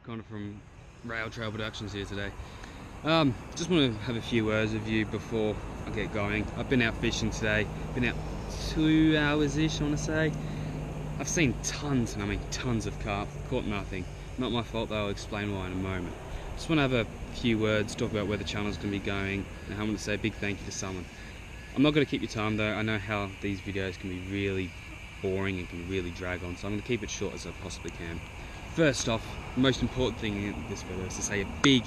Connor from Rail Trail Productions here today. Just want to have a few words with you before I get going. I've been out fishing today, been out 2 hours-ish I want to say. I've seen tons, and I mean tons of carp, caught nothing. Not my fault though, I'll explain why in a moment. Just want to have a few words, talk about where the channel's going to be going, and I want to say a big thank you to someone. I'm not going to keep your time though, I know how these videos can be really boring and can really drag on, so I'm going to keep it short as I possibly can. First off, the most important thing in this video is to say a big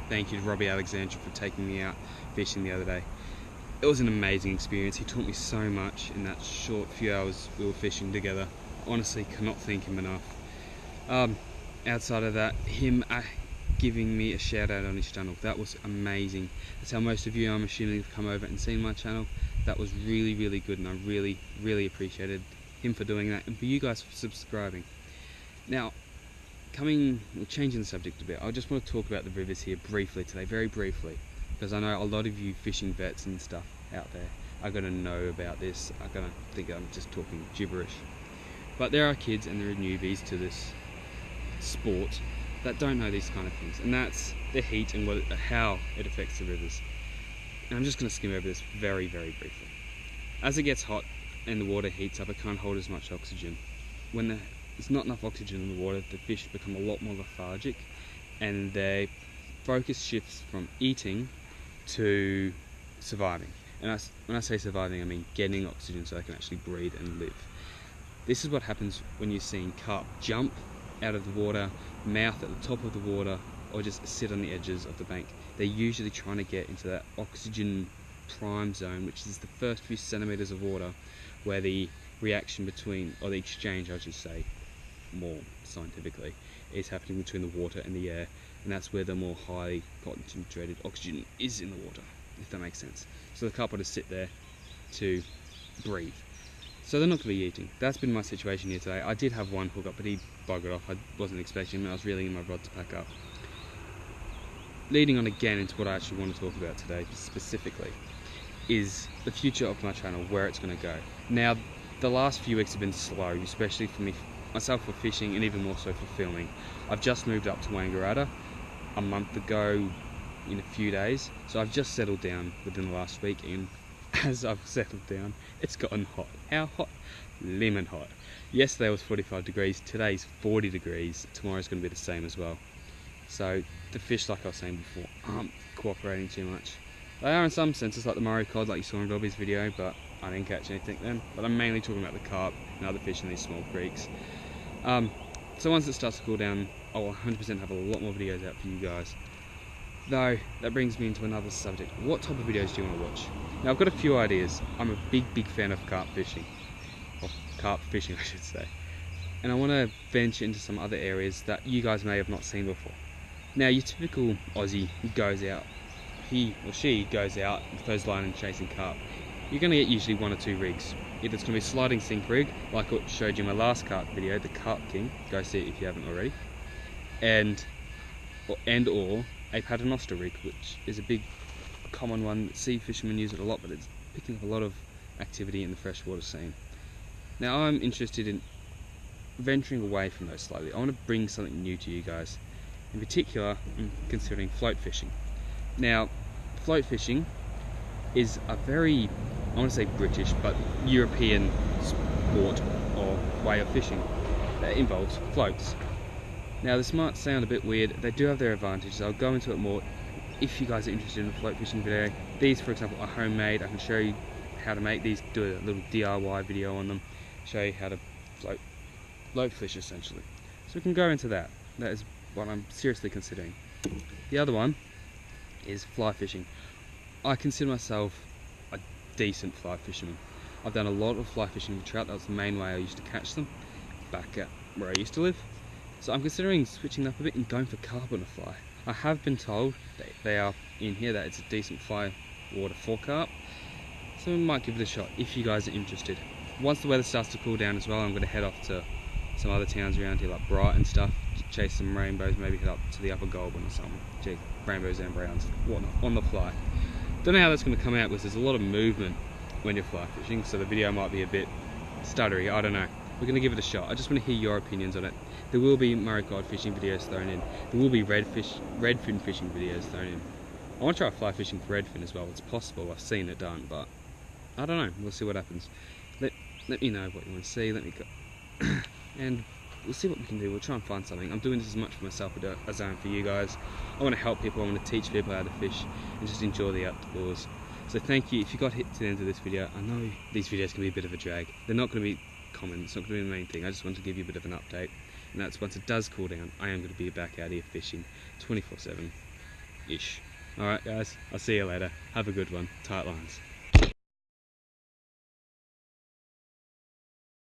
thank you to Robbie Alexander for taking me out fishing the other day. It was an amazing experience. He taught me so much in that short few hours we were fishing together. Honestly, cannot thank him enough. Outside of that, him giving me a shout out on his channel, that was amazing. That's how most of you, I'm assuming, have come over and seen my channel. That was really good, and I really appreciated him for doing that, and for you guys for subscribing. Now, changing the subject a bit, I just want to talk about the rivers here briefly today, very briefly, because I know a lot of you fishing vets and stuff out there are going to know about this, are going to think I'm just talking gibberish. But there are kids and there are newbies to this sport that don't know these kind of things, and that's the heat and how it affects the rivers. And I'm just going to skim over this very briefly. As it gets hot and the water heats up, it can't hold as much oxygen. When there's not enough oxygen in the water, the fish become a lot more lethargic, and their focus shifts from eating to surviving. And when I say surviving, I mean getting oxygen so they can actually breathe and live. This is what happens when you're seeing carp jump out of the water, mouth at the top of the water, or just sit on the edges of the bank. They're usually trying to get into that oxygen prime zone, which is the first few centimeters of water where the reaction between, or the exchange I should say more scientifically, is happening between the water and the air, and that's where the more highly concentrated oxygen is in the water, if that makes sense. So the carp will just sit there to breathe. So they're not going to be eating. That's been my situation here today. I did have one hook up, but he buggered off. I wasn't expecting him, and I was reeling in my rod to pack up. Leading on again into what I actually want to talk about today specifically is the future of my channel, where it's going to go. Now, the last few weeks have been slow, especially for myself for fishing, and even more so for filming. I've just moved up to Wangaratta a month ago in a few days, so I've just settled down within the last week, and as I've settled down, it's gotten hot. How hot? Lemon hot. Yesterday was 45 degrees, today's 40 degrees, tomorrow's going to be the same as well. So the fish, like I was saying before, aren't cooperating too much. They are in some senses, like the Murray cod, like you saw in Robbie's video, but I didn't catch anything then. But I'm mainly talking about the carp and other fish in these small creeks. So once it starts to cool down, I will 100% have a lot more videos out for you guys. Though, that brings me into another subject. What type of videos do you want to watch? Now, I've got a few ideas. I'm a big fan of carp fishing. Or carp fishing, I should say. And I want to venture into some other areas that you guys may have not seen before. Now, your typical Aussie goes out, he or she goes out, throws line and chasing carp. You're going to get usually 1 or 2 rigs. Either it's going to be a sliding sink rig, like I showed you in my last carp video, the Carp King, go see it if you haven't already, or a paternoster rig, which is a big common one. Sea fishermen use it a lot, but it's picking up a lot of activity in the freshwater scene. Now, I'm interested in venturing away from those slightly. I want to bring something new to you guys. In particular, I'm considering float fishing. Now, float fishing is a very, I want to say British, but European sport or way of fishing that involves floats. Now, this might sound a bit weird. They do have their advantages. I'll go into it more if you guys are interested in a float fishing video. These, for example, are homemade. I can show you how to make these, do a little DIY video on them, show you how to float fish essentially. So we can go into that. That is what I'm seriously considering. The other one is fly fishing. I consider myself a decent fly fisherman. I've done a lot of fly fishing with trout. That was the main way I used to catch them back at where I used to live. So I'm considering switching up a bit and going for carp on a fly. I have been told that they are in here, that it's a decent fly water for carp. So we might give it a shot if you guys are interested. Once the weather starts to cool down as well, I'm going to head off to some other towns around here like Bright and stuff, to chase some rainbows, maybe head up to the Upper Goulburn or something. Gee, rainbows and browns, whatnot, on the fly. Don't know how that's going to come out because there's a lot of movement when you're fly fishing, so the video might be a bit stuttery, I don't know. we're going to give it a shot. I just want to hear your opinions on it. There will be Murray cod fishing videos thrown in. There will be redfin fishing videos thrown in. I want to try fly fishing for redfin as well. It's possible. I've seen it done, but I don't know. We'll see what happens. Let me know what you want to see. Let me go, and we'll see what we can do. We'll try and find something. I'm doing this as much for myself as I am for you guys. I want to help people. I want to teach people how to fish and just enjoy the outdoors. So thank you. If you got hit to the end of this video, I know these videos can be a bit of a drag. They're not going to be common. It's not going to be the main thing. I just want to give you a bit of an update. And that's once it does cool down, I am going to be back out here fishing 24/7-ish. Alright guys, I'll see you later. Have a good one. Tight lines.